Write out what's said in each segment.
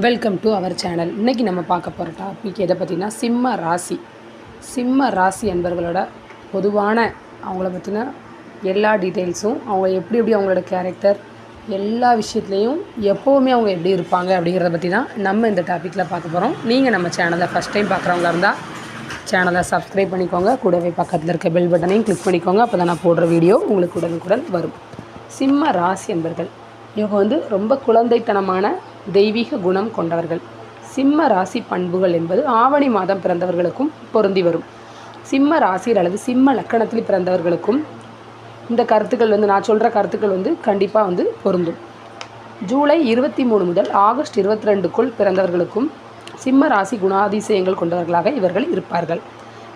Welcome to our channel. இன்றைக்கி நம்ம பார்க்க போகிற டாபிக் எதை பற்றினா சிம்ம ராசி. சிம்ம ராசி என்பவர்களோட பொதுவான அவங்கள பற்றின எல்லா டீட்டெயில்ஸும், அவங்க எப்படி அவங்களோட கேரக்டர் எல்லா விஷயத்துலேயும் எப்போவுமே அவங்க எப்படி இருப்பாங்க அப்படிங்கிறத பற்றி தான் நம்ம இந்த டாப்பிக்கில் பார்க்க போகிறோம். நீங்கள் நம்ம சேனலை ஃபஸ்ட் டைம் பார்க்குறவங்களா இருந்தால் சேனலை சப்ஸ்கிரைப் பண்ணிக்கோங்க. கூடவே பக்கத்தில் இருக்க பெல் பட்டனையும் கிளிக் பண்ணிக்கோங்க. அப்போ தான் நான் போடுற வீடியோ உங்களுக்கு உடனுக்குடன் வரும். சிம்ம ராசி என்பர்கள் இவங்க ரொம்ப குழந்தைத்தனமான தெய்வீக குணம் கொண்டவர்கள். சிம்ம ராசி பண்புகள் என்பது ஆவணி மாதம் பிறந்தவர்களுக்கும் பொருந்தி வரும். சிம்ம ராசியில் அல்லது சிம்ம லக்கணத்தில் பிறந்தவர்களுக்கும் இந்த கருத்துக்கள் நான் சொல்கிற கருத்துக்கள் கண்டிப்பாக பொருந்தும். ஜூலை 23 முதல் ஆகஸ்ட் 22க்குள் பிறந்தவர்களுக்கும் சிம்ம ராசி குணாதிசயங்கள் கொண்டவர்களாக இவர்கள் இருப்பார்கள்.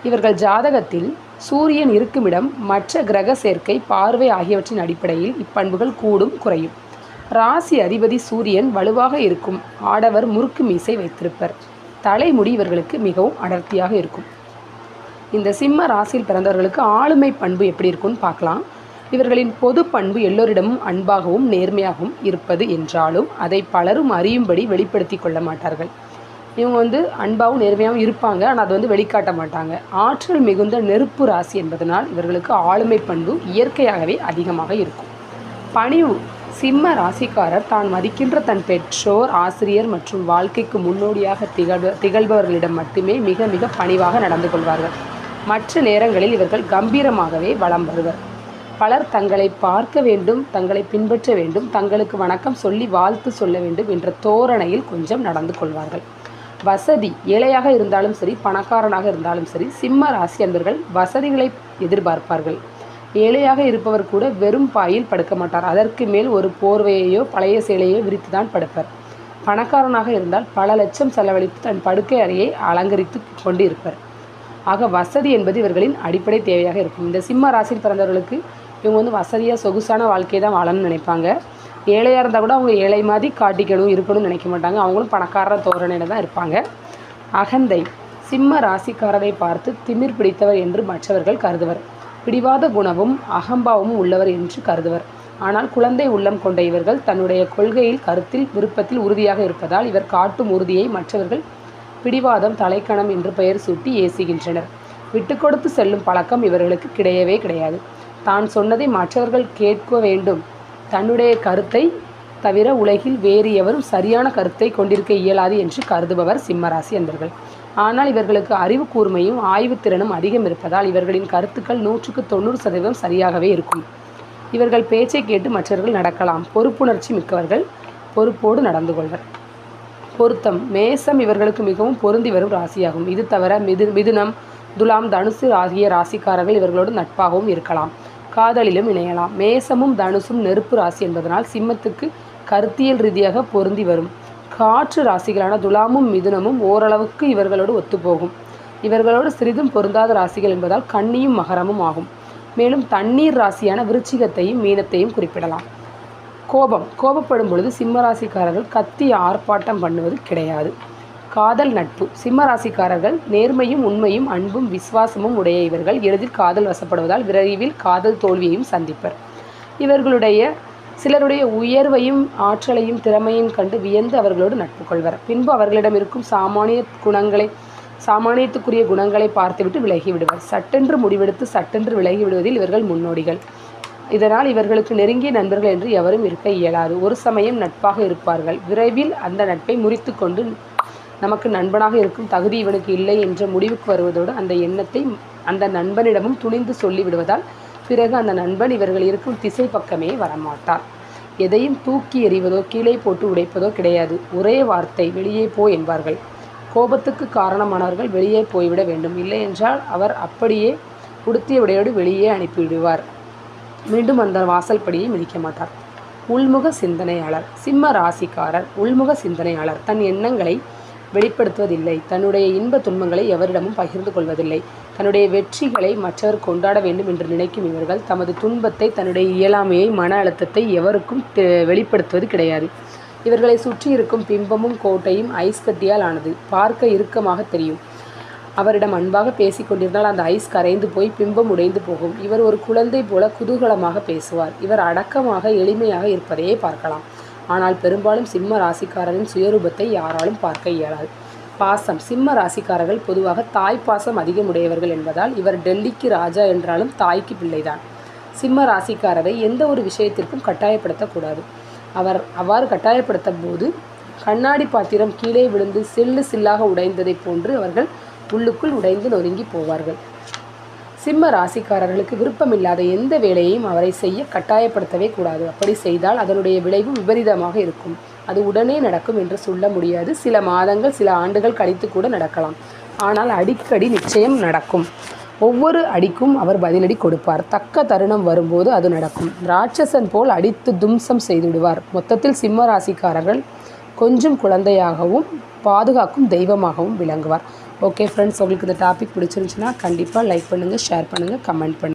இவர்கள் ஜாதகத்தில் சூரியன் இருக்குமிடம், மற்ற கிரக சேர்க்கை, பார்வை ஆகியவற்றின் அடிப்படையில் இப்பண்புகள் கூடும் குறையும். ராசி அதிபதி சூரியன் வலுவாக இருக்கும். ஆடவர் முறுக்கு மீசை வைத்திருப்பர். தலைமுடி இவர்களுக்கு மிகவும் அடர்த்தியாக இருக்கும். இந்த சிம்ம ராசியில் பிறந்தவர்களுக்கு ஆளுமை பண்பு எப்படி இருக்குன்னு பார்க்கலாம். இவர்களின் பொது பண்பு எல்லோரிடமும் அன்பாகவும் நேர்மையாகவும் இருப்பது என்றாலும் அதை பலரும் அறியும்படி வெளிப்படுத்தி கொள்ள மாட்டார்கள். இவங்க அன்பாகவும் நேர்மையாகவும் இருப்பாங்க, ஆனால் அதை வெளிக்காட்ட மாட்டாங்க. ஆற்றல் மிகுந்த நெருப்பு ராசி என்பதனால் இவர்களுக்கு ஆளுமை பண்பு இயற்கையாகவே அதிகமாக இருக்கும். பணிவு. சிம்ம ராசிக்காரர் தான் மதிக்கின்ற தன் பெற்றோர், ஆசிரியர் மற்றும் வாழ்க்கைக்கு முன்னோடியாக திகழ்பவர்களிடம் மட்டுமே மிக மிக பணிவாக நடந்து கொள்வார்கள். மற்ற நேரங்களில் இவர்கள் கம்பீரமாகவே வலம் வருவர். பலர் தங்களை பார்க்க வேண்டும், தங்களை பின்பற்ற வேண்டும், தங்களுக்கு வணக்கம் சொல்லி வாழ்த்து சொல்ல வேண்டும் என்ற தோரணையில் கொஞ்சம் நடந்து கொள்வார்கள். வசதி. ஏழையாக இருந்தாலும் சரி, பணக்காரனாக இருந்தாலும் சரி, சிம்ம ராசி என்பவர்கள் வசதிகளை எதிர்பார்ப்பார்கள். ஏழையாக இருப்பவர் கூட வெறும் பாயில் படுக்க மாட்டார். அதற்கு மேல் ஒரு போர்வையையோ பழைய சேலையோ விரித்து தான் படுப்பர். பணக்காரனாக இருந்தால் பல லட்சம் செலவழித்து தன் படுக்கை அறையை அலங்கரித்து கொண்டு இருப்பர். ஆக வசதி என்பது இவர்களின் அடிப்படை தேவையாக இருக்கும். இந்த சிம்ம ராசியில் பிறந்தவர்களுக்கு இவங்க வசதியாக சொகுசான வாழ்க்கையை தான் வாழணும்னு நினைப்பாங்க. ஏழையாக இருந்தால் கூட அவங்க ஏழை மாதிரி காட்டிக்கணும் இருக்கணும்னு நினைக்க மாட்டாங்க. அவங்களும் பணக்கார தோரணையில் தான் இருப்பாங்க. அகந்தை. சிம்ம ராசிக்காரரை பார்த்து திமிர் பிடித்தவர் என்று மற்றவர்கள் கருதுவர். பிடிவாத குணமும் அகம்பாவமும் உள்ளவர் என்று கருதுவர். ஆனால் குழந்தை உள்ளம் கொண்ட இவர்கள் தன்னுடைய கொள்கையில், கருத்தில், விருப்பத்தில் உறுதியாக இருப்பதால் இவர் காட்டும் உறுதியை மற்றவர்கள் பிடிவாதம், தலைக்கணம் என்று பெயர் சூட்டி ஏசுகின்றனர். விட்டு கொடுத்து செல்லும் பழக்கம் இவர்களுக்கு கிடையவே கிடையாது. தான் சொன்னதை மற்றவர்கள் கேட்க வேண்டும், தன்னுடைய கருத்தை தவிர உலகில் வேறு எவரும் சரியான கருத்தை கொண்டிருக்க இயலாது என்று கருதுபவர் சிம்மராசி என்பர்கள். ஆனால் இவர்களுக்கு அறிவு கூர்மையும் ஆய்வுத்திறனும் அதிகம் இருப்பதால் இவர்களின் கருத்துக்கள் 100க்கு 90% சரியாகவே இருக்கும். இவர்கள் பேச்சை கேட்டு மற்றவர்கள் நடக்கலாம். பொறுப்புணர்ச்சி மிக்கவர்கள், பொறுப்போடு நடந்து கொள்வர். பொருத்தம். மேசம் இவர்களுக்கு மிகவும் பொருந்தி வரும் ராசியாகும். இது தவிர மிதுனம், துலாம், தனுசு ஆகிய ராசிக்காரர்கள் இவர்களோடு நட்பாகவும் இருக்கலாம், காதலிலும் இணையலாம். மேசமும் தனுசும் நெருப்பு ராசி என்பதனால் சிம்மத்துக்கு கருத்தியல் ரீதியாக பொருந்தி வரும். காற்று ராசிகளான துலாமும் மிதுனமும் ஓரளவுக்கு இவர்களோடு ஒத்துப்போகும். இவர்களோடு சிறிதும் பொருந்தாத ராசிகள் என்பதால் கன்னியும் மகரமும் ஆகும். மேலும் தண்ணீர் ராசியான விருச்சிகத்தையும் மீனத்தையும் குறிப்பிடலாம். கோபம். கோபப்படும் பொழுது சிம்ம ராசிக்காரர்கள் கத்தி ஆர்ப்பாட்டம் பண்ணுவது கிடையாது. காதல், நட்பு. சிம்ம ராசிக்காரர்கள் நேர்மையும் உண்மையும் அன்பும் விசுவாசமும் உடைய இவர்கள் எளிதில் காதல் வசப்படுவதால் விரைவில் காதல் தோல்வியையும் சந்திப்பர். இவர்களுடைய சிலருடைய உயர்வையும் ஆற்றலையும் திறமையும் கண்டு வியந்து அவர்களோடு நட்பு கொள்வர். பின்பு அவர்களிடம் இருக்கும் சாமானியத்துக்குரிய குணங்களை பார்த்துவிட்டு விலகி விடுவர். சட்டென்று முடிவெடுத்து சட்டென்று விலகி விடுவதில் இவர்கள் முன்னோடிகள். இதனால் இவர்களுக்கு நெருங்கிய நண்பர்கள் என்று எவரும் இருக்க இயலாது. ஒரு சமயம் நட்பாக இருப்பார்கள். விரைவில் அந்த நட்பை முறித்து கொண்டு நமக்கு நண்பனாக இருக்கும் தகுதி இவனுக்கு இல்லை என்ற முடிவுக்கு வருவதோடு அந்த எண்ணத்தை அந்த நண்பனிடமும் துணிந்து சொல்லிவிடுவதால் பிறகு அந்த நண்பன் இவர்கள் இருக்கும் திசை பக்கமே வரமாட்டார். எதையும் தூக்கி எறிவதோ கீழே போட்டு உடைப்பதோ கிடையாது. ஒரே வார்த்தை, வெளியே போ என்பார்கள். கோபத்துக்கு காரணமானவர்கள் வெளியே போய்விட வேண்டும், இல்லை என்றால் அவர் அப்படியே உடுத்திய விடையோடு வெளியே அனுப்பிவிடுவார். மீண்டும் அந்த வாசல் படியை மிதிக்க மாட்டார். உள்முக சிந்தனையாளர். சிம்ம ராசிக்காரர் உள்முக சிந்தனையாளர். தன் எண்ணங்களை வெளிப்படுத்துவதில்லை. தன்னுடைய இன்ப துன்பங்களை எவரிடமும் பகிர்ந்து கொள்வதில்லை. தன்னுடைய வெற்றிகளை மற்றவர் கொண்டாட வேண்டும் என்று நினைக்கும் இவர்கள் தமது துன்பத்தை, தன்னுடைய இயலாமையை, மன அழுத்தத்தை எவருக்கும் வெளிப்படுத்துவது கிடையாது. இவர்களை சுற்றி இருக்கும் பிம்பமும் கோட்டையும் ஐஸ் கட்டியால் ஆனது. பார்க்க இறுக்கமாக தெரியும். அவரிடம் அன்பாக பேசி கொண்டிருந்தால் அந்த ஐஸ் கரைந்து போய் பிம்பம் உடைந்து போகும். இவர் ஒரு குழந்தை போல குதூகலமாக பேசுவார். இவர் அடக்கமாக எளிமையாக இருப்பதையே பார்க்கலாம். ஆனால் பெரும்பாலும் சிம்ம ராசிக்காரரின் சுயரூபத்தை யாராலும் பார்க்க இயலாது. பாசம். சிம்ம ராசிக்காரர்கள் பொதுவாக தாய் பாசம் அதிகமுடையவர்கள் என்பதால் இவர் டெல்லிக்கு ராஜா என்றாலும் தாய்க்கு பிள்ளைதான். சிம்ம ராசிக்காரரை எந்த ஒரு விஷயத்திற்கும் கட்டாயப்படுத்தக்கூடாது. அவர் அவ்வாறு கட்டாயப்படுத்தும் போது கண்ணாடி பாத்திரம் கீழே விழுந்து சில்லு சில்லாக உடைந்ததை போன்று அவர்கள் உள்ளுக்குள் உடைந்து நொறுங்கி போவார்கள். சிம்ம ராசிக்காரர்களுக்கு விருப்பமில்லாத எந்த வேலையையும் அவரை செய்ய கட்டாயப்படுத்தவே கூடாது. அப்படி செய்தால் அதனுடைய விளைவு விபரீதமாக இருக்கும். அது உடனே நடக்கும் என்று சொல்ல முடியாது. சில மாதங்கள் சில ஆண்டுகள் கழித்து கூட நடக்கலாம். ஆனால் அடிக்கடி நிச்சயம் நடக்கும். ஒவ்வொரு அடிக்கும் அவர் பதிலடி கொடுப்பார். தக்க தருணம் வரும்போது அது நடக்கும். ராட்சசன் போல் அடித்து தும்சம் செய்துவிடுவார். மொத்தத்தில் சிம்ம ராசிக்காரர்கள் கொஞ்சம் குழந்தையாகவும் பாதுகாக்கும் தெய்வமாகவும் விளங்குவார். ஓகே ஃப்ரெண்ட்ஸ், உங்களுக்கு இந்த டாபிக் பிடிச்சிருந்துச்சுன்னா கண்டிப்பாக லைக் பண்ணுங்கள், ஷேர் பண்ணுங்கள், கமெண்ட் பண்ணுங்கள்.